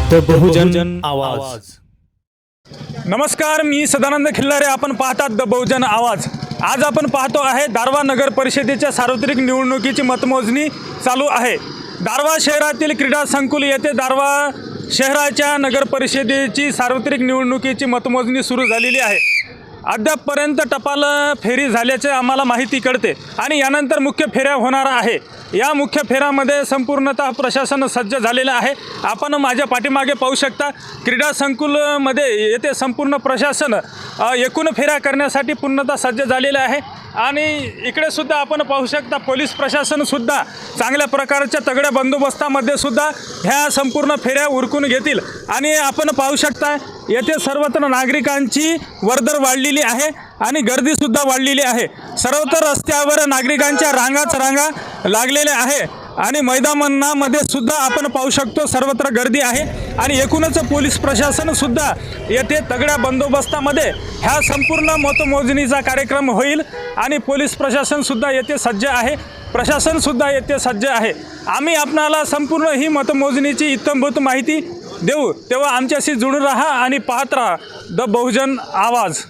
The बहुजन आवाज। नमस्कार, मी सदानंद खिल्लारे। आपण पाहतात द बहुजन आवाज। आज आपण पाहतो आहे दारव्हा नगर परिषदेच्या सार्वत्रिक निवडणुकीची मतमोजणी चालू आहे। दारव्हा शहरातील क्रीडा संकुल येथे दारव्हा शहराच्या नगर परिषदेची सार्वत्रिक निवडणुकीची मतमोजणी सुरू झालेली आहे। अद्यापपर्यंत टपाल फेरी झाल्याचे आम्हाला माहिती कळते आणि यानंतर मुख्य फेऱ्या होणार आहे। या मुख्य फेऱ्यामध्ये संपूर्णतः प्रशासन सज्ज झालेले आहे। आपण माझ्या पाठीमागे पाहू शकता, क्रीडा संकुलमध्ये येथे संपूर्ण प्रशासन एकूण फेऱ्या करण्यासाठी पूर्णतः सज्ज झालेले आहे। आणि इकडे सुद्धा आपण पाहू शकता, पोलीस प्रशासन सुद्धा चांगल्या प्रकारच्या तगड्या बंदोबस्तामध्ये सुद्धा ह्या संपूर्ण फेऱ्या उरकून घेतील। आणि आपण पाहू शकता, येथे सर्वत्र नागरिकांची वर्दळ वाढलेली आहे आणि गर्दी सुद्धा वाढलेली आहे। सर्वत्र रस्त्यावर नागरिकांच्या रांगाच रांगा लागलेल्या आहे आणि मैदानामध्ये सुद्धा आपण पाहू शकतो सर्वत्र गर्दी आहे। आणि एकूणच पोलीस प्रशासन सुद्धा येथे तगड्या बंदोबस्तामध्ये ह्या संपूर्ण मतमोजणीचा कार्यक्रम होईल आणि पोलीस प्रशासन सुद्धा येथे सज्ज आहे, प्रशासन सुद्धा येथे सज्ज आहे। आम्ही आपणाला संपूर्ण ही मतमोजणीची इत्थंभूत माहिती देऊ, तेव्हा आमच्याशी जुळून राहा आणि पाहत राहा द बहुजन आवाज।